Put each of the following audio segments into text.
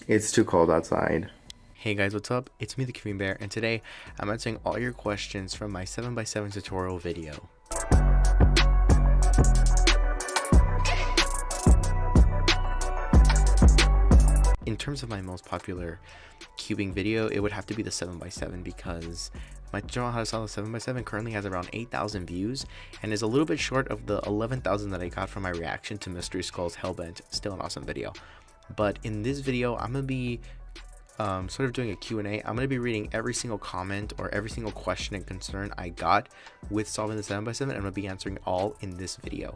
It's too cold outside. Hey guys, what's up? It's me, the Korean Bear, and today I'm answering all your questions from my 7x7 tutorial video. In terms of my most popular cubing video, it would have to be the 7x7 because my tutorial on how to solve the 7x7 currently has around 8,000 views and is a little bit short of the 11,000 that I got from my reaction to Mystery Skull's Hellbent. Still an awesome video. But in this video, I'm going to be sort of doing a Q&A. I'm going to be reading every single comment or every single question and concern I got with solving the 7x7, and I'm going to be answering all in this video.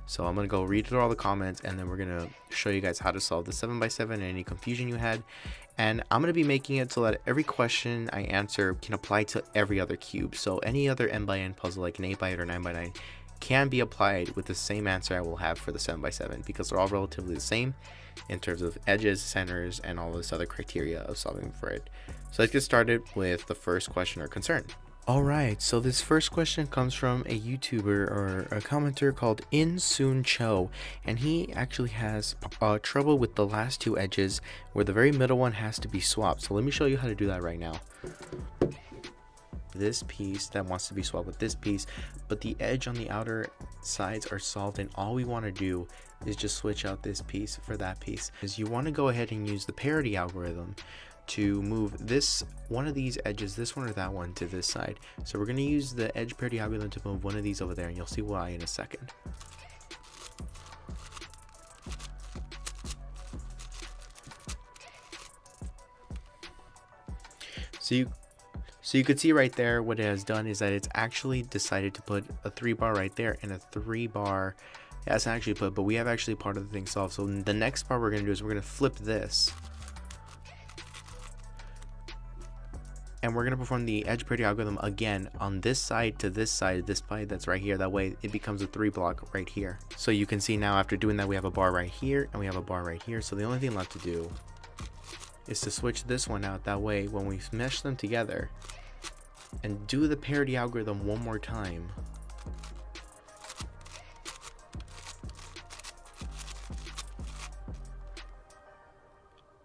So I'm going to go read through all the comments, and then we're going to show you guys how to solve the 7x7 and any confusion you had. And I'm going to be making it so that every question I answer can apply to every other cube. So any other n by n puzzle like an 8x8 or 9x9 can be applied with the same answer I will have for the 7x7 because they're all relatively the same in terms of edges, centers, and all this other criteria of solving for it. So let's get started with the first question or concern. Alright, so this first question comes from a YouTuber or a commenter called In-Soon Cho, and he actually has trouble with the last two edges where the very middle one has to be swapped. So let me show you how to do that right now. This piece that wants to be swapped with this piece, but the edge on the outer sides are solved, and all we want to do is just switch out this piece for that piece. Is you want to go ahead and use the parity algorithm to move this one of these edges, this one or that one, to this side. So we're going to use the edge parity algorithm to move one of these over there, and you'll see why in a second. So you could see right there what it has done is that it's actually decided to put a 3-bar right there and a 3-bar. Yeah, it's actually put, but we have actually part of the thing solved. So the next part we're going to do is we're going to flip this. And we're going to perform the edge parity algorithm again on this side to this side that's right here. That way it becomes a 3-block right here. So you can see now after doing that we have a bar right here and we have a bar right here. So the only thing left to do is to switch this one out. That way when we mesh them together and do the parity algorithm one more time,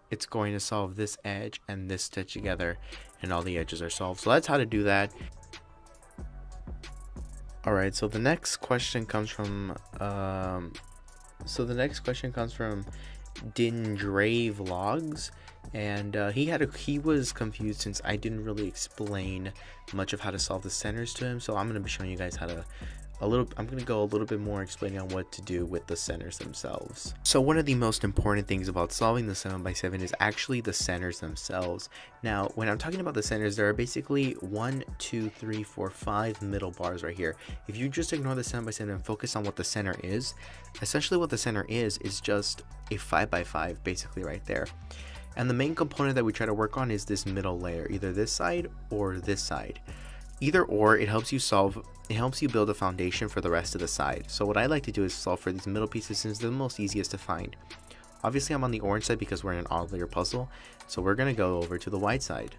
it's going to solve this edge and this stitch together, and all the edges are solved. So that's how to do that. Alright, so the next question comes from Dindray Vlogs, and he was confused since I didn't really explain much of how to solve the centers to him. So I'm going to be showing you guys how to I'm going to go a little bit more explaining on what to do with the centers themselves. So one of the most important things about solving the 7x7 is actually the centers themselves. Now, when I'm talking about the centers, there are basically 1, 2, 3, 4, 5 middle bars right here. If you just ignore the 7x7 and focus on what the center is, essentially what the center is just a 5x5 basically right there. And the main component that we try to work on is this middle layer, either this side or this side. Either or, it helps you build a foundation for the rest of the side. So what I like to do is solve for these middle pieces since they're the most easiest to find. Obviously I'm on the orange side because we're in an odd layer puzzle, so we're going to go over to the white side.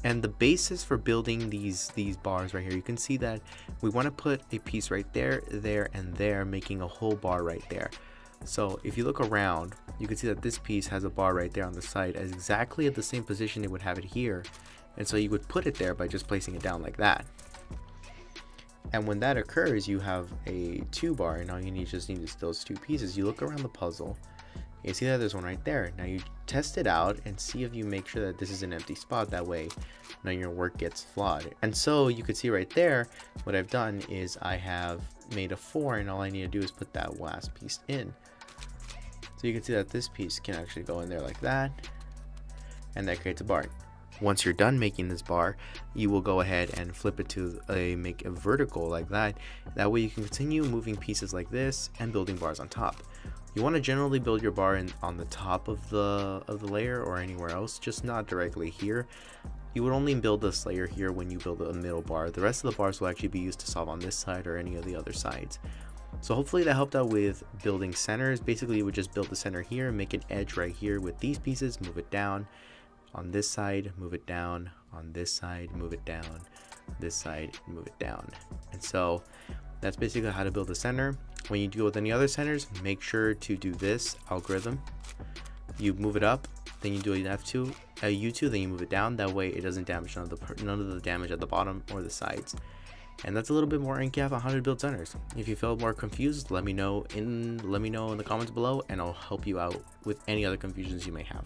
And the basis for building these bars right here, you can see that we want to put a piece right there, there, and there, making a whole bar right there. So if you look around, you can see that this piece has a bar right there on the side as exactly at the same position it would have it here. And so you would put it there by just placing it down like that. And when that occurs, you have a 2-bar, and all you just need is those two pieces. You look around the puzzle, you see that there's one right there. Now you test it out and see if you make sure that this is an empty spot. That way none of your work gets flawed. And so you could see right there, what I've done is I have made a 4, and all I need to do is put that last piece in. So you can see that this piece can actually go in there like that, and that creates a bar. Once you're done making this bar, you will go ahead and flip it to make a vertical like that. That way you can continue moving pieces like this and building bars on top. You want to generally build your bar on the top of the layer or anywhere else, just not directly here. You would only build this layer here when you build a middle bar. The rest of the bars will actually be used to solve on this side or any of the other sides. So hopefully that helped out with building centers. Basically you would just build the center here, make an edge right here with these pieces, move it down. On this side, move it down. On this side, move it down. This side, move it down. And so that's basically how to build a center. When you deal with any other centers, make sure to do this algorithm. you move it up, then you do an F2, a U2, then you move it down. That way it doesn't damage none of the damage at the bottom or the sides. And that's a little bit more in depth on how to build centers. If you feel more confused, let me know in the comments below, and I'll help you out with any other confusions you may have.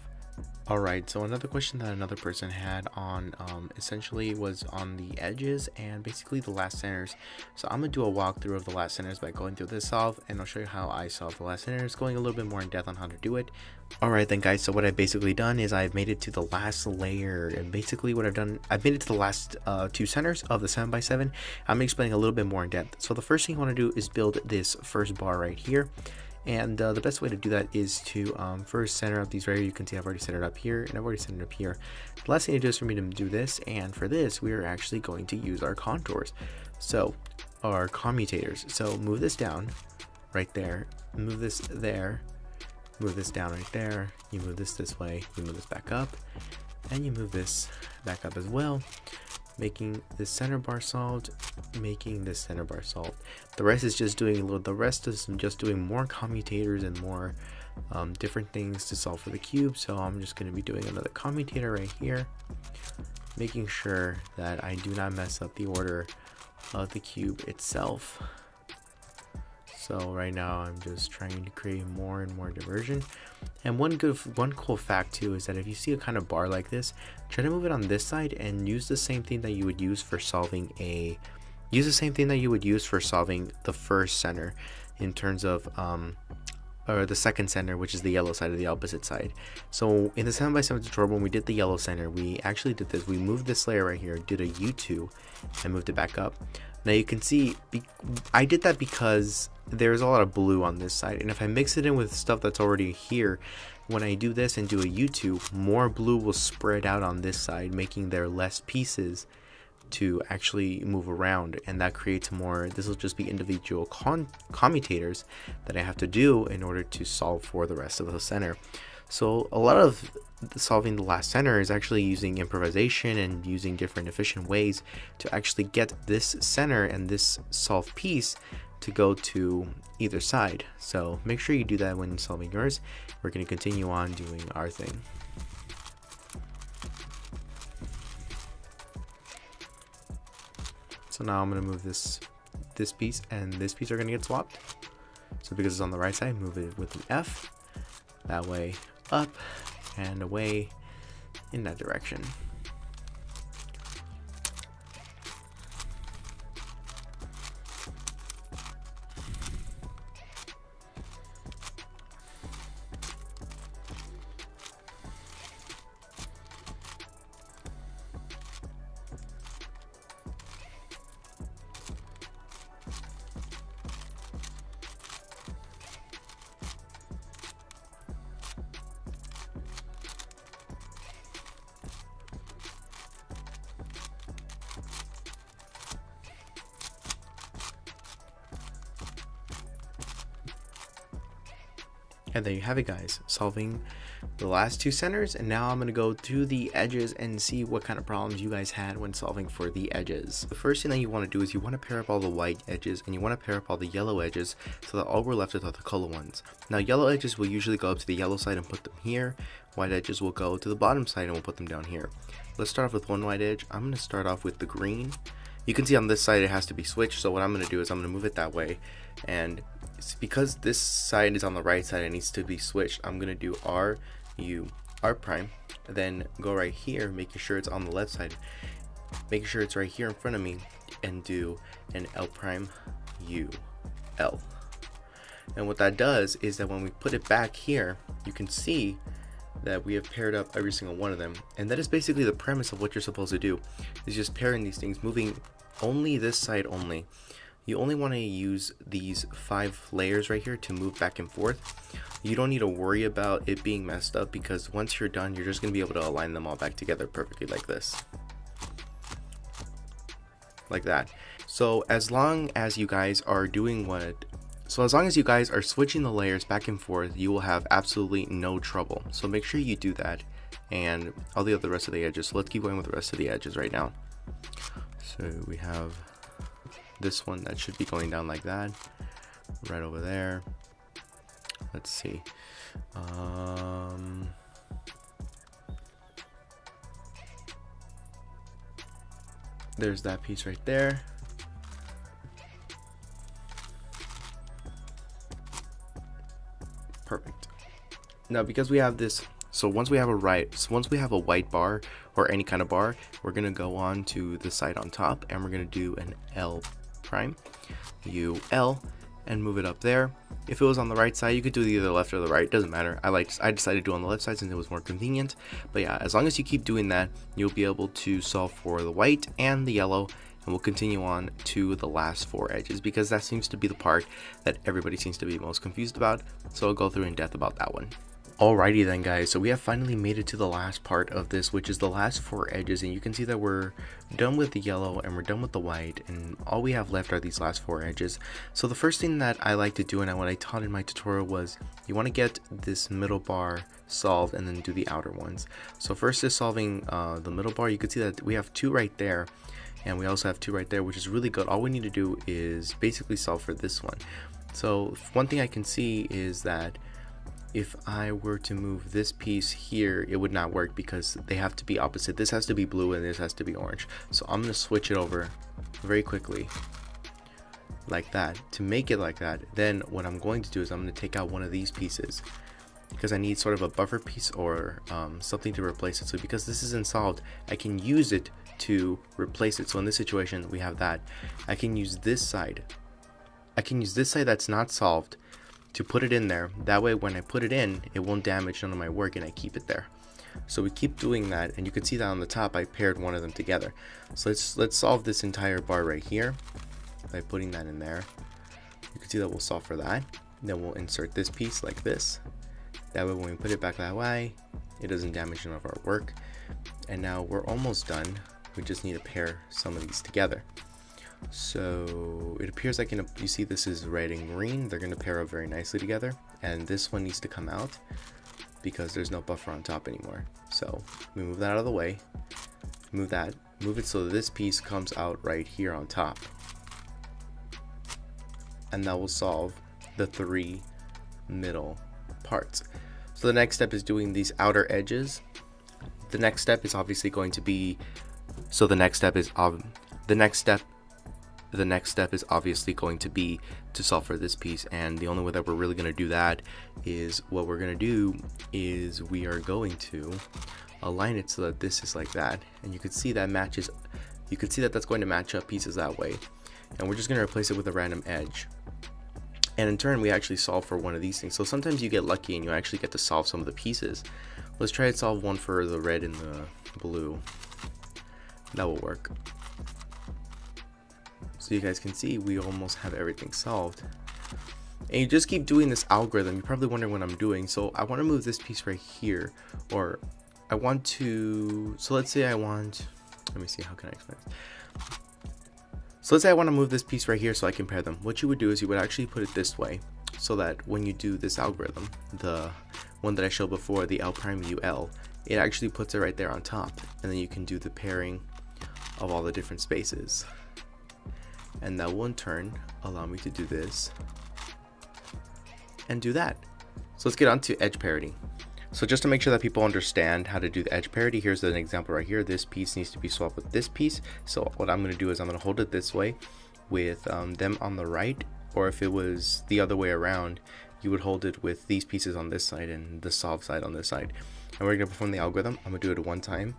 Alright, so another question that another person had on essentially was on the edges and basically the last centers. So I'm going to do a walkthrough of the last centers by going through this solve, and I'll show you how I solve the last centers, going a little bit more in depth on how to do it. Alright then guys, so what I've basically done is I've made it to the last layer, and basically what I've done, I've made it to the last two centers of the 7x7. I'm explaining a little bit more in depth. So the first thing you want to do is build this first bar right here. And the best way to do that is to first center up these right here. You can see I've already centered up here, and I've already centered up here. The last thing to do is for me to do this, and for this we are actually going to use our contours, so our commutators. So move this down right there, move this there, move this down right there, you move this way, you move this back up, and you move this back up as well, making this center bar solved, making this center bar solved. The rest is just doing more commutators and more different things to solve for the cube. So I'm just going to be doing another commutator right here, making sure that I do not mess up the order of the cube itself. So right now I'm just trying to create more and more diversion. And one cool fact too is that if you see a kind of bar like this, try to move it on this side and use the same thing that you would use for solving the first center in terms of or the second center, which is the yellow side of the opposite side. So in the 7x7 tutorial, when we did the yellow center, we actually did this. We moved this layer right here, did a U2, and moved it back up. Now you can see I did that because there's a lot of blue on this side, and if I mix it in with stuff that's already here, when I do this and do a U2, more blue will spread out on this side, making there less pieces to actually move around, and that creates more. This will just be individual commutators that I have to do in order to solve for the rest of the center. So a lot of solving the last center is actually using improvisation and using different efficient ways to actually get this center and this solved piece to go to either side. So make sure you do that when solving yours. We're going to continue on doing our thing. So now I'm going to move this piece and this piece are going to get swapped. So because it's on the right side, move it with an F. That way up and away in that direction. And there you have it guys, solving the last two centers. And now I'm going to go to the edges and see what kind of problems you guys had when solving for the edges. The first thing that you want to do is you want to pair up all the white edges and you want to pair up all the yellow edges so that all we're left with are the color ones. Now yellow edges will usually go up to the yellow side and put them here. White edges will go to the bottom side and we'll put them down here. Let's start off with one white edge. I'm going to start off with the green. You can see on this side it has to be switched, so what I'm going to do is I'm going to move it that way, and because this side is on the right side, it needs to be switched. I'm going to do R, U, R prime, then go right here, making sure it's on the left side, making sure it's right here in front of me, and do an L prime, U, L. And what that does is that when we put it back here, you can see that we have paired up every single one of them, and that is basically the premise of what you're supposed to do, is just pairing these things, moving only this side only. You only want to use these 5 layers right here to move back and forth. You don't need to worry about it being messed up, because once you're done, you're just going to be able to align them all back together perfectly like this, like that. So as long as you guys are switching the layers back and forth, you will have absolutely no trouble. So make sure you do that, and all the rest of the edges. So let's keep going with the rest of the edges right now. So we have this one that should be going down like that, right over there. Let's see. There's that piece right there. Perfect. Now because we have this, so once we have a white bar or any kind of bar, we're gonna go on to the side on top and we're gonna do an L prime, UL, and move it up there. If it was on the right side, you could do either the left or the right, it doesn't matter. I decided to do it on the left side since it was more convenient. But yeah, as long as you keep doing that, you'll be able to solve for the white and the yellow, and we'll continue on to the last 4 edges because that seems to be the part that everybody seems to be most confused about. So I'll go through in depth about that one. Alrighty then guys, so we have finally made it to the last part of this, which is the last 4 edges, and you can see that we're done with the yellow and we're done with the white, and all we have left are these last 4 edges. So the first thing that I like to do, and what I taught in my tutorial, was you want to get this middle bar solved and then do the outer ones. So first is solving the middle bar. You can see that we have 2 right there, and we also have 2 right there, which is really good. All we need to do is basically solve for this one. So one thing I can see is that if I were to move this piece here, it would not work because they have to be opposite. This has to be blue and this has to be orange. So I'm going to switch it over very quickly like that. To make it like that, then what I'm going to do is I'm going to take out one of these pieces because I need sort of a buffer piece or something to replace it. So because this isn't solved, I can use it to replace it. So in this situation, we have that. I can use this side. I can use this side that's not solved to put it in there. That way when I put it in, it won't damage none of my work and I keep it there. So we keep doing that, and you can see that on the top I paired one of them together. So let's solve this entire bar right here by putting that in there. You can see that we'll solve for that. Then we'll insert this piece like this. That way when we put it back that way, it doesn't damage none of our work. And now we're almost done. We just need to pair some of these together. So it appears like you see this is red and green. They're going to pair up very nicely together, and this one needs to come out because there's no buffer on top anymore. So we move that out of the way, move it so that this piece comes out right here on top, and that will solve the 3 middle parts. So the next step is doing these outer edges. The next step is obviously going to be, so the next step is obviously going to be to solve for this piece, and the only way that we're really going to do that is what we're going to do is we are going to align it so that this is like that, and you can see that matches. You can see that that's going to match up pieces that way, and we're just going to replace it with a random edge, and in turn we actually solve for one of these things. So sometimes you get lucky and you actually get to solve some of the pieces. Let's try to solve one for the red and the blue. That will work. So you guys can see we almost have everything solved, and you just keep doing this algorithm. You're probably wondering what I'm doing. So I want to move this piece right here, or I want to, so let's say I want, let me see, how can I explain this? So let's say I want to move this piece right here so I can pair them. What you would do is you would actually put it this way so that when you do this algorithm, the one that I showed before, the L prime UL, it actually puts it right there on top, and then you can do the pairing of all the different spaces. And that will in turn allow me to do this and do that. So let's get on to edge parity. So just to make sure that people understand how to do the edge parity, here's an example right here. This piece needs to be swapped with this piece. So what I'm going to do is I'm going to hold it this way with them on the right, or if it was the other way around, you would hold it with these pieces on this side and the solved side on this side. And we're going to perform the algorithm. I'm going to do it one time.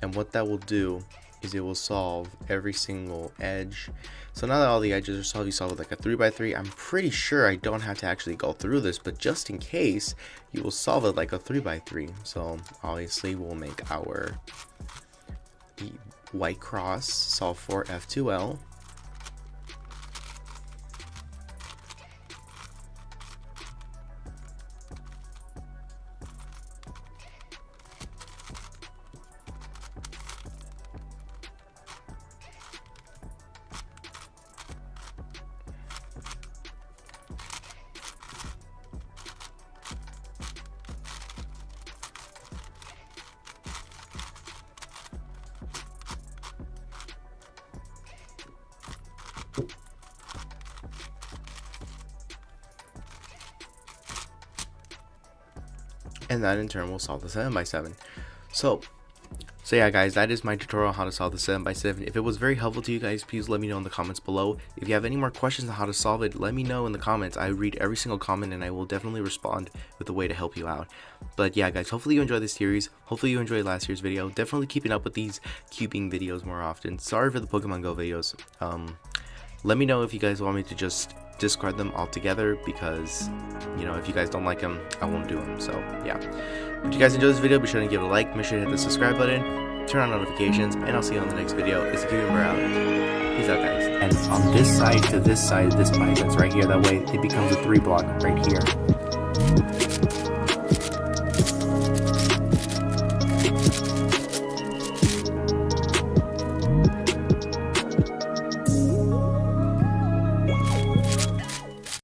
And what that will do is it will solve every single edge. So now that all the edges are solved, you solve with like a 3x3. I'm pretty sure I don't have to actually go through this, but just in case, you will solve it like a 3x3. So obviously we'll make our white cross, solve for F2L. and that in turn will solve the 7x7. So yeah guys, that is my tutorial on how to solve the 7x7. If it was very helpful to you guys, please let me know in the comments below. If you have any more questions on how to solve it, let me know in the comments. I read every single comment and I will definitely respond with a way to help you out. But yeah guys, hopefully you enjoyed this series. Hopefully you enjoyed last year's video. Definitely keeping up with these cubing videos more often. Sorry for the Pokemon Go videos. Let me know if you guys want me to just discard them altogether, because you know, if you guys don't like them, I won't do them. So yeah, if you guys enjoyed this video, be sure to give it a like, make sure to hit the subscribe button, turn on notifications, and I'll see you on the next video. It's the Cubing out. Peace out guys. And on this side to this side of this pipe that's right here, that way it becomes a 3 block right here.